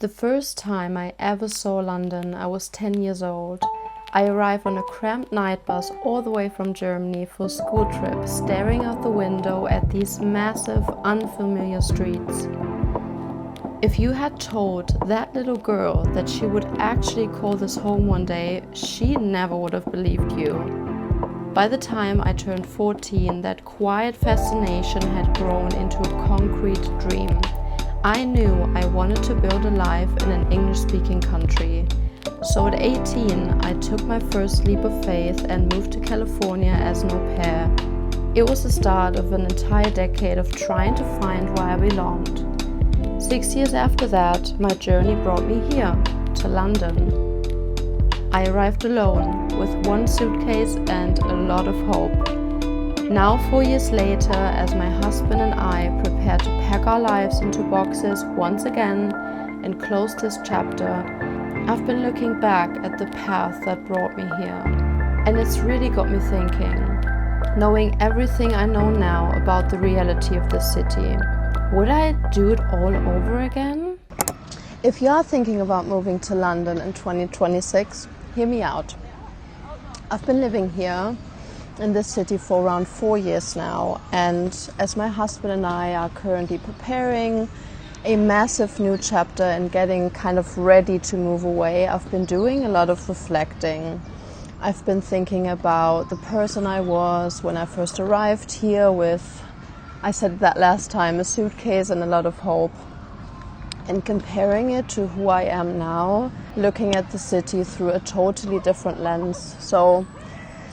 The first time I ever saw London, I was 10 years old. I arrived on a cramped night bus all the way from Germany for a school trip, staring out the window at these massive, unfamiliar streets. If you had told that little girl that she would actually call this home one day, she never would have believed you. By the time I turned 14, that quiet fascination had grown into a concrete dream. I knew I wanted to build a life in an English-speaking country. So at 18, I took my first leap of faith and moved to California as an au pair. It was the start of an entire decade of trying to find where I belonged. 6 years after that, my journey brought me here, to London. I arrived alone, with one suitcase and a lot of hope. Now, 4 years later, as my husband and I prepare to pack our lives into boxes once again and close this chapter, I've been looking back at the path that brought me here. And it's really got me thinking, knowing everything I know now about the reality of this city, would I do it all over again? If you are thinking about moving to London in 2026, hear me out. I've been living here in this city for around 4 years now, and as my husband and I are currently preparing a massive new chapter and getting kind of ready to move away, I've been doing a lot of reflecting. I've been thinking about the person I was when I first arrived here with, I said that last time, a suitcase and a lot of hope, and comparing it to who I am now, looking at the city through a totally different lens. So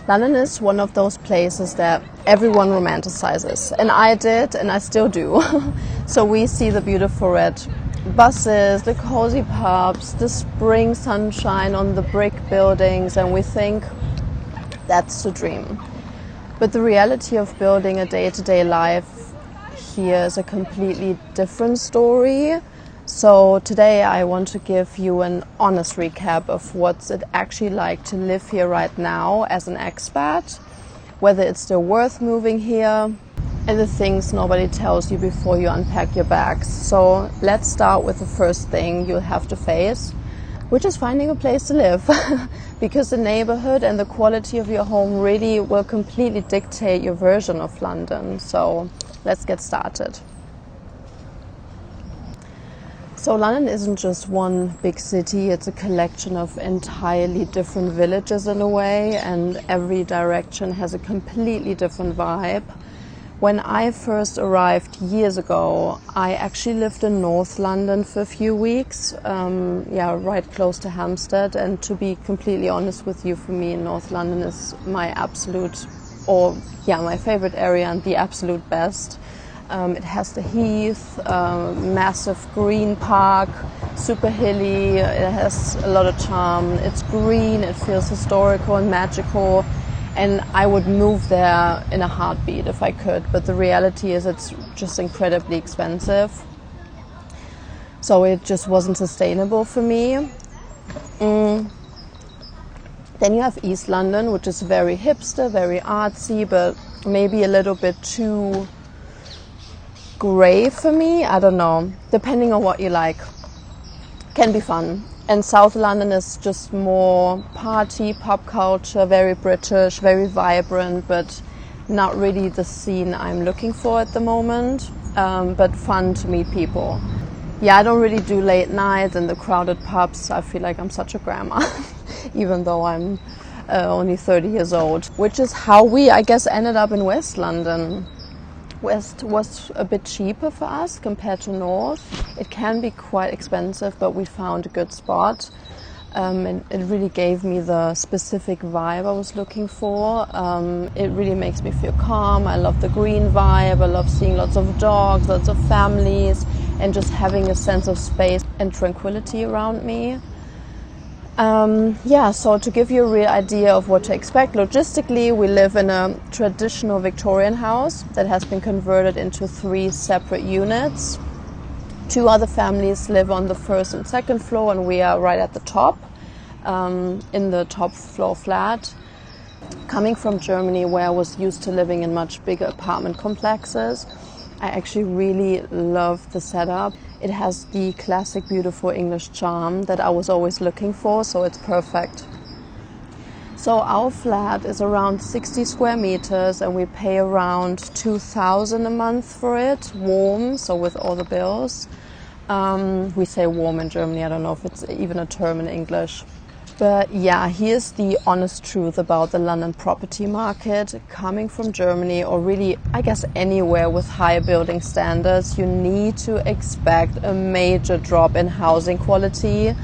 London is one of those places that everyone romanticizes, and I did, and I still do. So we see the beautiful red buses, the cozy pubs, the spring sunshine on the brick buildings, and we think that's the dream. But the reality of building a day-to-day life here is a completely different story. So today I want to give you an honest recap of what's it actually like to live here right now as an expat, whether it's still worth moving here, and the things nobody tells you before you unpack your bags. So let's start with the first thing you'll have to face, which is finding a place to live. Because the neighborhood and the quality of your home really will completely dictate your version of London. So let's get started. So London isn't just one big city, it's a collection of entirely different villages in a way, and every direction has a completely different vibe. When I first arrived years ago, I actually lived in North London for a few weeks, right close to Hampstead, and to be completely honest with you, for me, North London is my favorite area and the absolute best. It has the Heath, massive green park, super hilly, it has a lot of charm. It's green, it feels historical and magical, and I would move there in a heartbeat if I could, but the reality is it's just incredibly expensive. So it just wasn't sustainable for me. Then you have East London, which is very hipster, very artsy, but maybe a little bit too grey for me, I don't know, depending on what you like. Can be fun. And South London is just more party, pop culture, very British, very vibrant, but not really the scene I'm looking for at the moment, but fun to meet people. Yeah, I don't really do late nights and the crowded pubs. I feel like I'm such a grandma, even though I'm only 30 years old, which is how we, I guess, ended up in West London. West was a bit cheaper for us compared to North. It can be quite expensive, but we found a good spot. And it really gave me the specific vibe I was looking for. It really makes me feel calm. I love the green vibe. I love seeing lots of dogs, lots of families, and just having a sense of space and tranquility around me. So to give you a real idea of what to expect, logistically, we live in a traditional Victorian house that has been converted into 3 separate units. 2 other families live on the first and second floor, and we are right at the top, in the top floor flat. Coming from Germany, where I was used to living in much bigger apartment complexes, I actually really love the setup. It has the classic beautiful English charm that I was always looking for, so it's perfect. So our flat is around 60 square meters and we pay around 2,000 a month for it, warm, so with all the bills. We say warm in Germany, I don't know if it's even a term in English. But yeah, here's the honest truth about the London property market. Coming from Germany, or really, I guess, anywhere with high building standards, you need to expect a major drop in housing quality.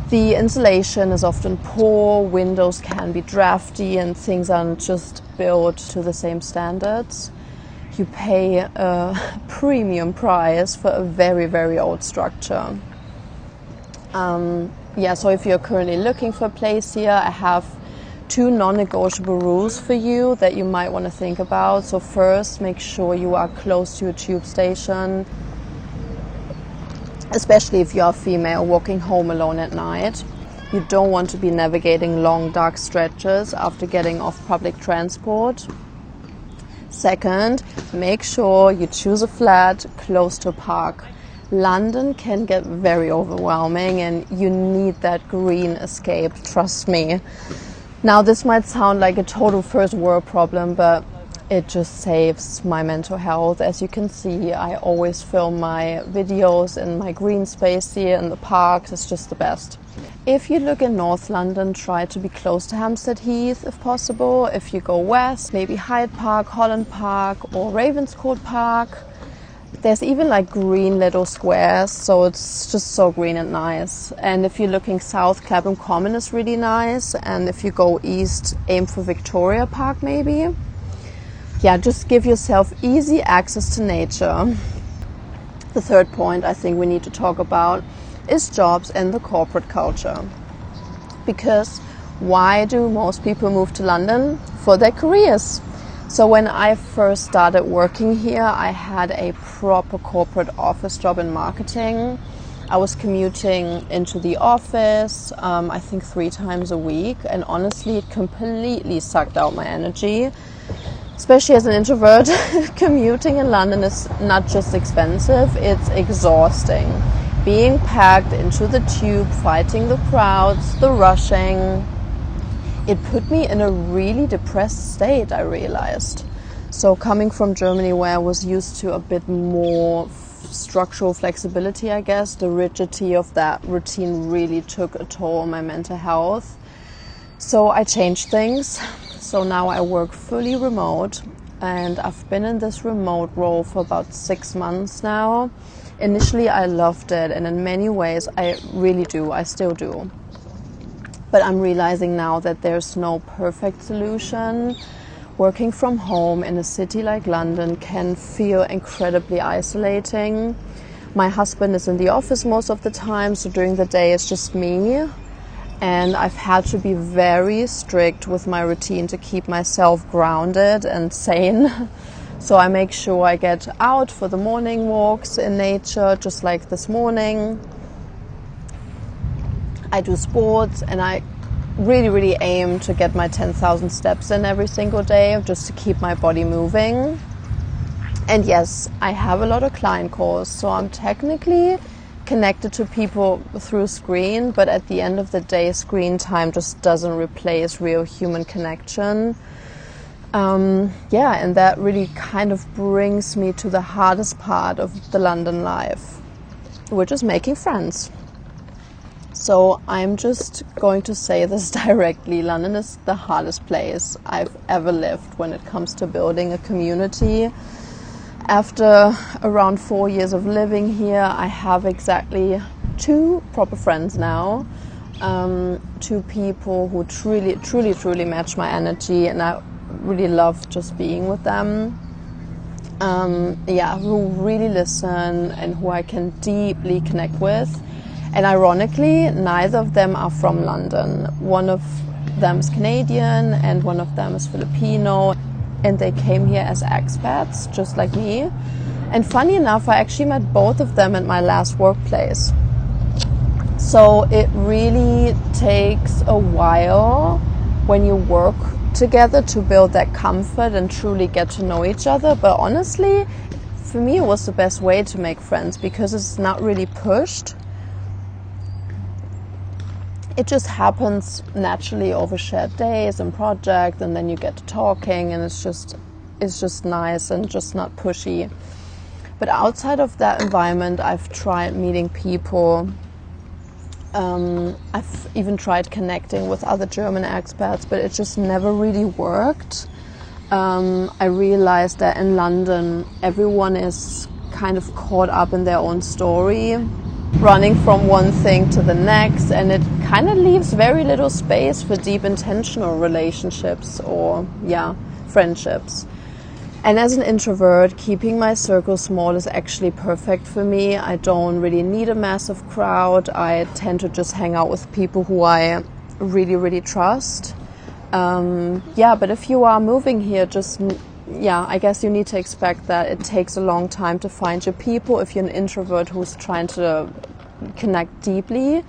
The insulation is often poor, windows can be drafty, and things aren't just built to the same standards. You pay a premium price for a very, very old structure. So if you're currently looking for a place here, I have 2 non-negotiable rules for you that you might want to think about. So first, make sure you are close to a tube station, especially if you're a female walking home alone at night. You don't want to be navigating long, dark stretches after getting off public transport. Second, make sure you choose a flat close to a park. London can get very overwhelming and you need that green escape, trust me. Now this might sound like a total first world problem, but it just saves my mental health. As you can see, I always film my videos in my green space here in the parks. It's just the best. If you look in North London, try to be close to Hampstead Heath if possible. If you go west, maybe Hyde Park, Holland Park or Ravenscourt Park. There's even like green little squares, so it's just so green and nice. And if you're looking south, Clapham Common is really nice. And if you go east, aim for Victoria Park maybe. Yeah, just give yourself easy access to nature. The third point I think we need to talk about is jobs and the corporate culture. Because why do most people move to London? For their careers. So when I first started working here, I had a proper corporate office job in marketing. I was commuting into the office, I think 3 times a week, and honestly it completely sucked out my energy. Especially as an introvert, commuting in London is not just expensive, it's exhausting. Being packed into the tube, fighting the crowds, the rushing. It put me in a really depressed state, I realized. So coming from Germany, where I was used to a bit more structural flexibility, I guess, the rigidity of that routine really took a toll on my mental health. So I changed things. So now I work fully remote, and I've been in this remote role for about 6 months now. Initially I loved it, and in many ways I really do, I still do. But I'm realizing now that there's no perfect solution. Working from home in a city like London can feel incredibly isolating. My husband is in the office most of the time, so during the day it's just me. And I've had to be very strict with my routine to keep myself grounded and sane. So I make sure I get out for the morning walks in nature, just like this morning. I do sports, and I really aim to get my 10,000 steps in every single day just to keep my body moving. And yes, I have a lot of client calls, so I'm technically connected to people through screen, but at the end of the day, screen time just doesn't replace real human connection. And that really kind of brings me to the hardest part of the London life, which is making friends. So I'm just going to say this directly. London is the hardest place I've ever lived when it comes to building a community. After around 4 years of living here, I have exactly 2 proper friends now. 2 people who truly match my energy, and I really love just being with them. Who really listen and who I can deeply connect with. And ironically, neither of them are from London. One of them is Canadian and one of them is Filipino. And they came here as expats, just like me. And funny enough, I actually met both of them at my last workplace. So it really takes a while when you work together to build that comfort and truly get to know each other. But honestly, for me, it was the best way to make friends because it's not really pushed. It just happens naturally over shared days and projects, and then you get to talking, and it's just nice and just not pushy. But outside of that environment, I've tried meeting people. I've even tried connecting with other German expats, but it just never really worked. I realized that in London, everyone is kind of caught up in their own story, running from one thing to the next, and it kind of leaves very little space for deep intentional relationships or friendships. And as an introvert, keeping my circle small is actually perfect for me. I don't really need a massive crowd. I tend to just hang out with people who I really, really trust. But if you are moving here, I guess you need to expect that it takes a long time to find your people if you're an introvert who's trying to connect deeply,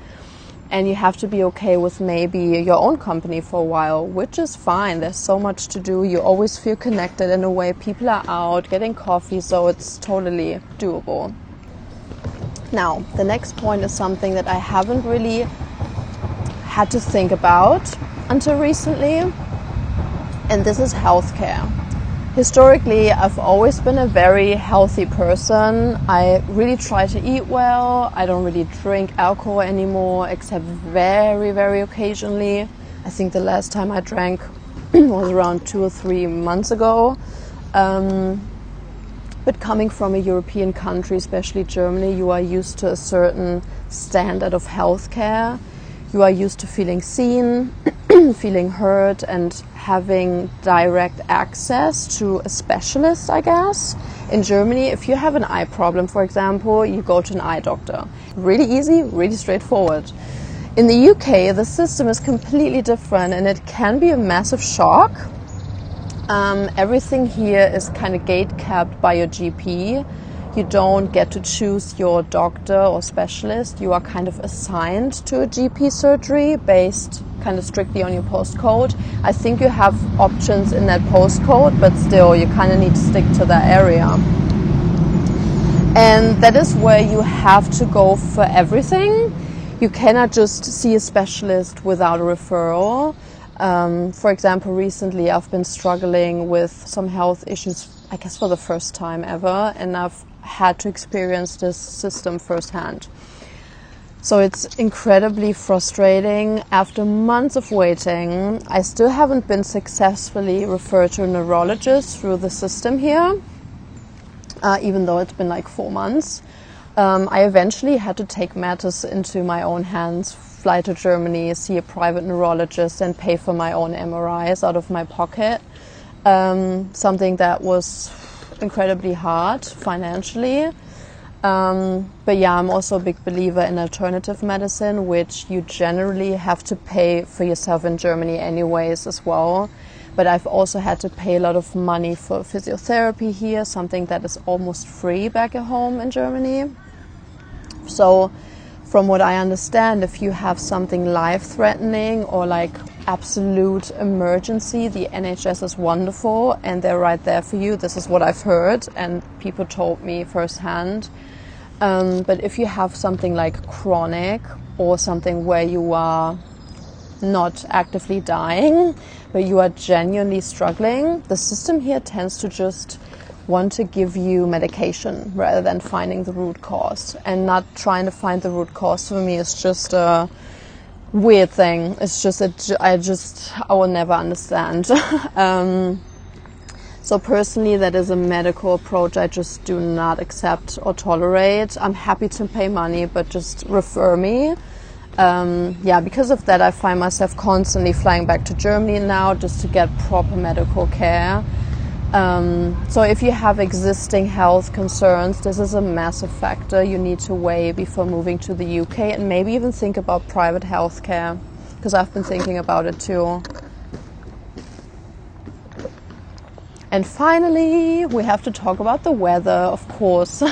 and you have to be okay with maybe your own company for a while, which is fine. There's so much to do. You always feel connected in a way. People are out getting coffee, so it's totally doable. Now, the next point is something that I haven't really had to think about until recently, and this is healthcare. Historically, I've always been a very healthy person. I really try to eat well. I don't really drink alcohol anymore, except very, very occasionally. I think the last time I drank was around 2 or 3 months ago. But coming from a European country, especially Germany, you are used to a certain standard of healthcare. You are used to feeling seen, feeling heard, and having direct access to a specialist, I guess. In Germany, if you have an eye problem, for example, you go to an eye doctor. Really easy, really straightforward. In the UK, the system is completely different, and it can be a massive shock. Everything here is kind of gate-kept by your GP. You don't get to choose your doctor or specialist. You are kind of assigned to a GP surgery based kind of strictly on your postcode. I think you have options in that postcode, but still you kind of need to stick to that area. And that is where you have to go for everything. You cannot just see a specialist without a referral. For example, recently I've been struggling with some health issues, I guess for the first time ever, and I've had to experience this system firsthand. So it's incredibly frustrating. After months of waiting, I still haven't been successfully referred to a neurologist through the system here, even though it's been like 4 months. I eventually had to take matters into my own hands, fly to Germany, see a private neurologist, and pay for my own MRIs out of my pocket. Something that was incredibly hard financially. But yeah, I'm also a big believer in alternative medicine, which you generally have to pay for yourself in Germany anyways as well. But I've also had to pay a lot of money for physiotherapy here, something that is almost free back at home in Germany. So from what I understand, if you have something life-threatening or like absolute emergency, the NHS is wonderful and they're right there for you. This is what I've heard and people told me firsthand. But if you have something like chronic or something where you are not actively dying, but you are genuinely struggling, the system here tends to just want to give you medication rather than finding the root cause. And not trying to find the root cause for me is just a weird thing. It's just I will never understand. So personally, that is a medical approach I just do not accept or tolerate. I'm happy to pay money, but just refer me. Because of that, I find myself constantly flying back to Germany now just to get proper medical care. So if you have existing health concerns, this is a massive factor you need to weigh before moving to the UK, and maybe even think about private healthcare, because I've been thinking about it too. And finally, we have to talk about the weather, of course,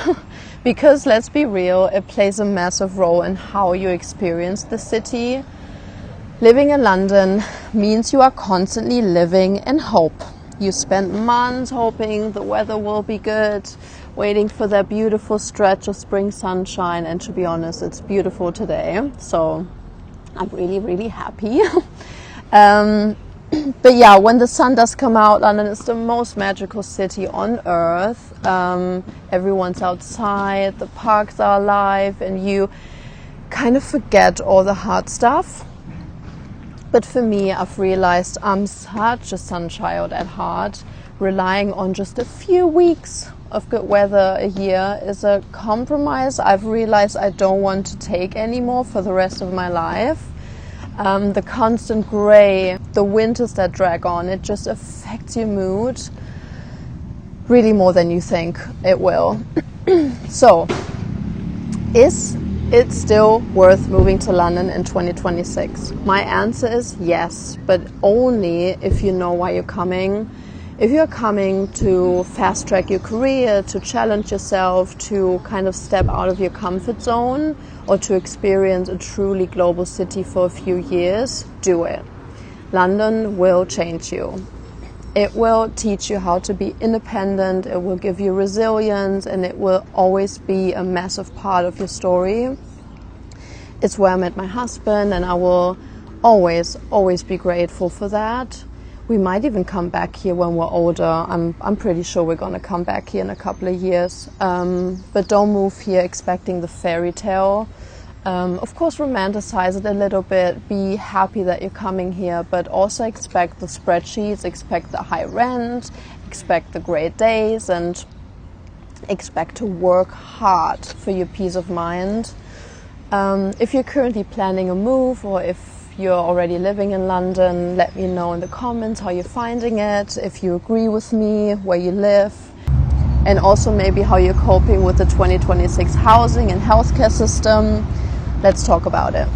because let's be real, it plays a massive role in how you experience the city. Living in London means you are constantly living in hope. You spend months hoping the weather will be good, waiting for that beautiful stretch of spring sunshine, and to be honest, it's beautiful today, so I'm really, really happy. But yeah, when the sun does come out, London is the most magical city on earth. Everyone's outside, the parks are alive, and you kind of forget all the hard stuff. But for me, I've realized I'm such a sun child at heart. Relying on just a few weeks of good weather a year is a compromise I've realized I don't want to take anymore for the rest of my life. The constant grey, the winters that drag on, it just affects your mood really more than you think it will. So, is it still worth moving to London in 2026? My answer is yes, but only if you know why you're coming. If you're coming to fast track your career, to challenge yourself, to kind of step out of your comfort zone, or to experience a truly global city for a few years, do it. London will change you. It will teach you how to be independent, it will give you resilience, and it will always be a massive part of your story. It's where I met my husband, and I will always be grateful for that. We might even come back here when we're older. I'm pretty sure we're going to come back here in a couple of years. But don't move here expecting the fairy tale. Of course, romanticize it a little bit. Be happy that you're coming here, but also expect the spreadsheets, expect the high rent, expect the great days, and expect to work hard for your peace of mind. If you're currently planning a move, or if you're already living in London, let me know in the comments how you're finding it, if you agree with me, where you live, and also maybe how you're coping with the 2026 housing and healthcare system. Let's talk about it.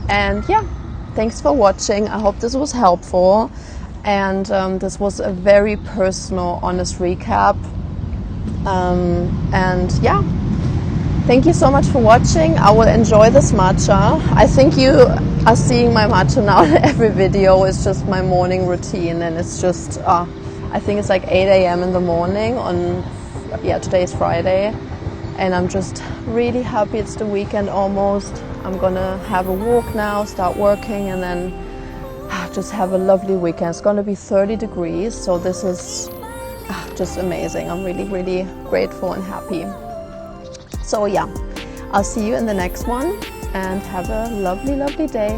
And yeah, thanks for watching. I hope this was helpful, and this was a very personal, honest recap. And yeah, thank you so much for watching. I will enjoy this matcha. I think you are seeing my matcha now in every video. It's just my morning routine, and it's just, I think it's like 8 a.m. in the morning on, today is Friday. And I'm just really happy it's the weekend almost. I'm gonna have a walk now, start working, and then just have a lovely weekend. It's gonna be 30 degrees, so this is just amazing. I'm really, really grateful and happy. So yeah, I'll see you in the next one, and have a lovely, lovely day.